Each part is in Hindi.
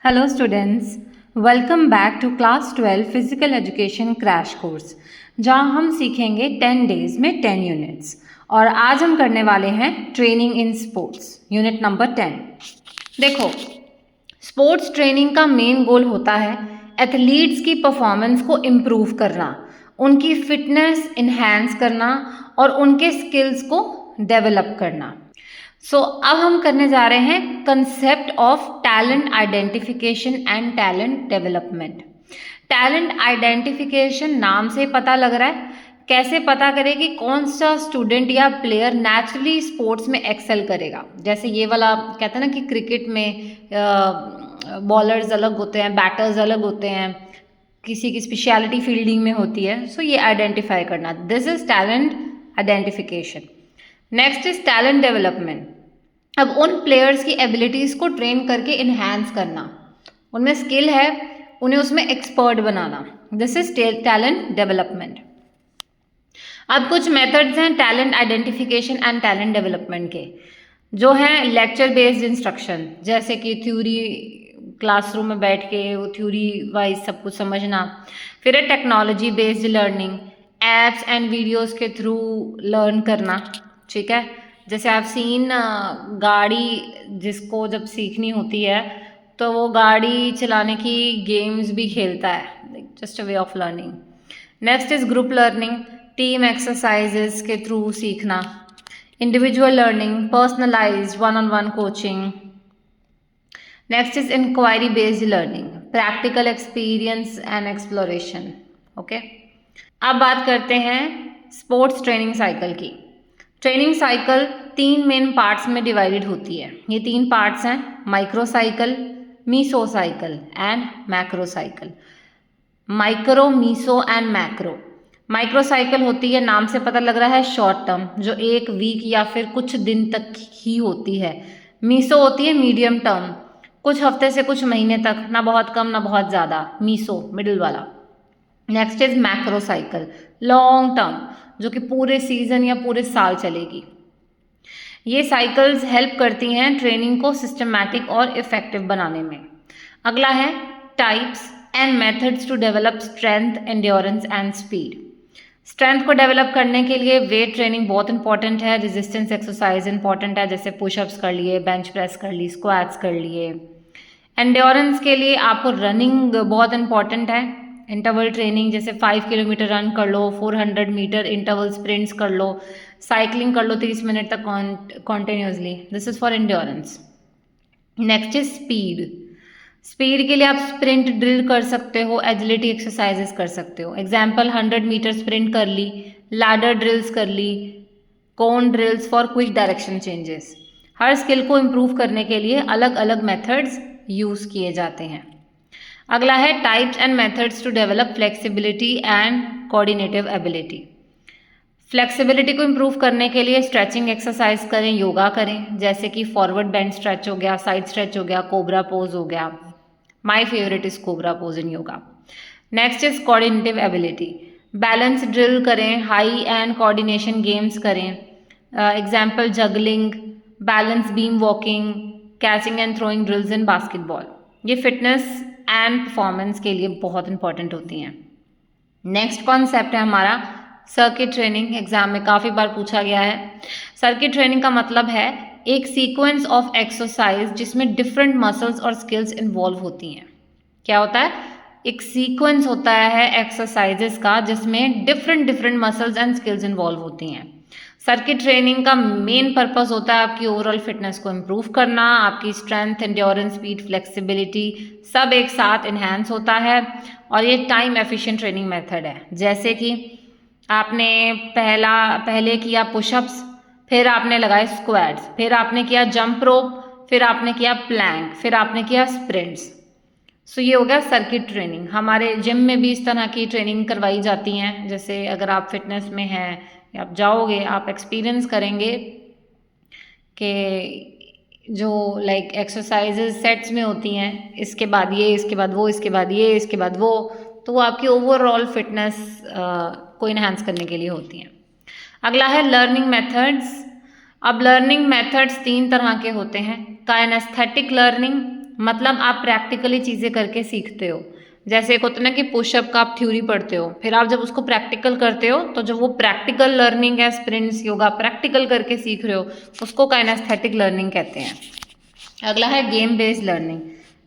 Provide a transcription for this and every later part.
Hello students, welcome back to class 12 physical education crash course, जहां हम सीखेंगे 10 डेज में 10 यूनिट्स। और आज हम करने वाले हैं training in sports, unit number 10। देखो, स्पोर्ट्स ट्रेनिंग का मेन गोल होता है एथलीट्स की परफॉर्मेंस को इम्प्रूव करना, उनकी फिटनेस इन्हेंस करना और उनके स्किल्स को डेवलप करना। अब हम करने जा रहे हैं concept of talent identification and talent development. Talent identification नाम से पता लग रहा है, कैसे पता करें कि कौन सा स्टूडेंट या प्लेयर नेचुरली स्पोर्ट्स में एक्सेल करेगा। जैसे ये वाला कहते हैं ना कि क्रिकेट में बॉलर्स अलग होते हैं, बैटर्स अलग होते हैं, किसी की स्पेशलिटी फील्डिंग में होती है। सो ये आइडेंटिफाई करना, this is talent identification. Next is talent development. अब उन प्लेयर्स की एबिलिटीज़ को ट्रेन करके इन्हेंस करना, उनमें स्किल है उन्हें उसमें expert banana, this is talent development. अब कुछ मेथड्स हैं talent identification and talent development के, जो हैं लेक्चर बेस्ड इंस्ट्रक्शन, जैसे कि थ्योरी क्लासरूम में बैठ के वो थ्योरी वाइज सब कुछ समझना। फिर है technology based learning, apps and videos के थ्रू लर्न करना। ठीक है, जैसे आप सीन गाड़ी जिसको जब सीखनी होती है तो वो गाड़ी चलाने की गेम्स भी खेलता है, just a way of learning. Next is group learning, team exercises के थ्रू सीखना। Individual learning, personalized one on one coaching. Next is inquiry based learning, practical experience and exploration. Okay, अब बात करते हैं स्पोर्ट्स ट्रेनिंग साइकिल की। ट्रेनिंग साइकिल 3 मेन पार्ट्स में डिवाइडेड होती है। ये 3 पार्ट्स हैं micro cycle, meso cycle and macro cycle. Micro, meso and macro. Micro cycle होती है, नाम से पता लग रहा है, शॉर्ट टर्म, जो 1 वीक या फिर कुछ दिन तक ही होती है। मीसो होती है मीडियम टर्म, कुछ हफ्ते से कुछ महीने तक, ना बहुत कम ना बहुत ज़्यादा, मीसो मिडिल वाला। Next is macro cycle, long term, जो कि पूरे सीजन या पूरे साल चलेगी। ये साइकिल्स हेल्प करती हैं ट्रेनिंग को सिस्टमैटिक और इफेक्टिव बनाने में। अगला है types and methods to develop strength, endurance and speed. Strength को डेवलप करने के लिए वेट ट्रेनिंग बहुत इंपॉर्टेंट है, रेजिस्टेंस एक्सरसाइज इंपॉर्टेंट है, जैसे पुशअप्स कर लिए, बेंच प्रेस कर ली, स्क्वाट्स कर लिए। एंड्योरेंस के लिए आपको रनिंग बहुत इंपॉर्टेंट है, इंटरवल ट्रेनिंग, जैसे 5 किलोमीटर रन कर लो, 400 मीटर इंटरवल स्प्रिंट्स कर लो, साइकिलिंग कर लो 30 मिनट तक continuously, this is for endurance. Next is speed. Speed के लिए आप स्प्रिंट ड्रिल कर सकते हो, एजिलिटी एक्सरसाइजेस कर सकते हो। एग्जाम्पल 100 मीटर स्प्रिंट कर ली, लैडर ड्रिल्स कर ली, cone drills for quick direction changes. हर स्किल को इम्प्रूव करने के लिए अलग अलग मेथड्स यूज किए जाते हैं। अगला है types and methods to develop flexibility and coordinative ability. Flexibility को इम्प्रूव करने के लिए स्ट्रेचिंग एक्सरसाइज करें, योगा करें, जैसे कि फॉरवर्ड बेंड स्ट्रेच हो गया, साइड स्ट्रेच हो गया, कोबरा पोज हो गया। My favourite is cobra pose in yoga. Next is coordinative ability, balance drill करें, हाई एंड कोऑर्डिनेशन गेम्स करें, example juggling, balance beam walking, catching and throwing drills in basketball. ये फिटनेस एंड परफॉर्मेंस के लिए बहुत इंपॉर्टेंट होती हैं। नेक्स्ट कॉन्सेप्ट है हमारा सर्किट ट्रेनिंग, एग्जाम में काफ़ी बार पूछा गया है। सर्किट ट्रेनिंग का मतलब है एक सीक्वेंस ऑफ एक्सरसाइज जिसमें डिफरेंट मसल्स और स्किल्स इन्वॉल्व होती हैं। क्या होता है? एक सीक्वेंस होता है एक्सरसाइजेस का जिसमें different muscles and skills involve होती हैं। सर्किट ट्रेनिंग का मेन पर्पस होता है आपकी ओवरऑल फिटनेस को इम्प्रूव करना, आपकी स्ट्रेंथ, एंड्योरेंस, स्पीड, फ्लेक्सिबिलिटी सब एक साथ इन्हेंस होता है। और ये टाइम एफिशिएंट ट्रेनिंग मेथड है, जैसे कि आपने पहले किया पुशअप्स, फिर आपने लगाए स्क्वाट्स, फिर आपने किया जंप रोप, फिर आपने किया प्लैंक, फिर आपने किया स्प्रिंट्स। सो ये हो गया सर्किट ट्रेनिंग। हमारे जिम में भी इस तरह की ट्रेनिंग करवाई जाती हैं। जैसे अगर आप फिटनेस में हैं या आप जाओगे, आप एक्सपीरियंस करेंगे कि जो लाइक एक्सरसाइजेज सेट्स में होती हैं, इसके बाद ये, इसके बाद वो, इसके बाद ये, इसके बाद वो, तो वो आपकी ओवरऑल फिटनेस को इन्हांस करने के लिए होती हैं। अगला है लर्निंग मेथड्स। अब लर्निंग मेथड्स 3 तरह के होते हैं, काइनेस्थेटिक लर्निंग, मतलब आप प्रैक्टिकली चीज़ें करके सीखते हो। जैसे एक होता है ना कि पुशअप का आप थ्योरी पढ़ते हो, फिर आप जब उसको प्रैक्टिकल करते हो तो जो वो प्रैक्टिकल लर्निंग है, स्प्रिंट्स योगा प्रैक्टिकल करके सीख रहे हो, उसको काइनेस्थेटिक लर्निंग कहते हैं। अगला है गेम बेस्ड लर्निंग।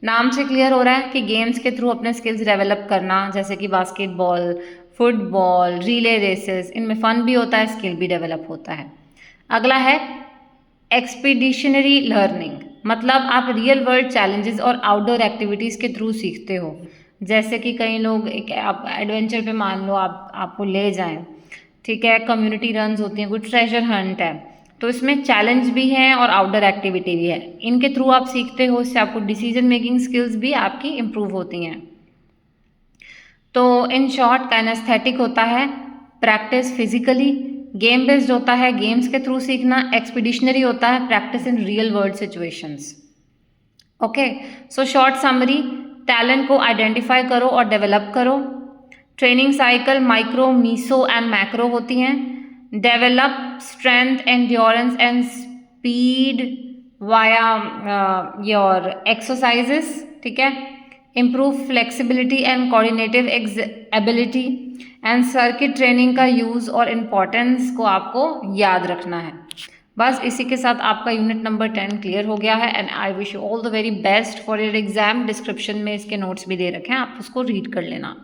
नाम से क्लियर हो रहा है कि गेम्स के थ्रू अपने स्किल्स डेवलप करना, जैसे कि बास्केटबॉल, फुटबॉल, रिले रेसेस, इनमें फन भी होता है, स्किल भी डेवलप होता है। अगला है एक्सपीडिशनरी लर्निंग, मतलब आप रियल वर्ल्ड चैलेंजेस और आउटडोर एक्टिविटीज़ के थ्रू सीखते हो। जैसे कि कई लोग एक आप एडवेंचर पे मान लो आपको ले जाएं, ठीक है, कम्युनिटी रन्स होती हैं, कोई ट्रेजर हंट है, तो इसमें चैलेंज भी है और आउटडोर एक्टिविटी भी है। इनके थ्रू आप सीखते हो, इससे आपको डिसीजन मेकिंग स्किल्स भी आपकी इम्प्रूव होती हैं। तो इन शॉर्ट काइनेस्थेटिक होता है प्रैक्टिस फिजिकली, गेम बेस्ड होता है गेम्स के थ्रू सीखना, एक्सपीडिशनरी होता है practice in real world situations. Okay, so short summary, talent को आइडेंटिफाई करो और डेवलप करो। Training cycle micro, meso and macro होती हैं। Develop strength, endurance and speed via your exercises, ठीक है। Improve flexibility and coordinative ability and circuit training का यूज़ और इम्पोर्टेंस को आपको याद रखना है। बस इसी के साथ आपका यूनिट नंबर 10 क्लियर हो गया है and I wish you all the very best for your exam. Description में इसके नोट्स भी दे रखे हैं, आप उसको रीड कर लेना।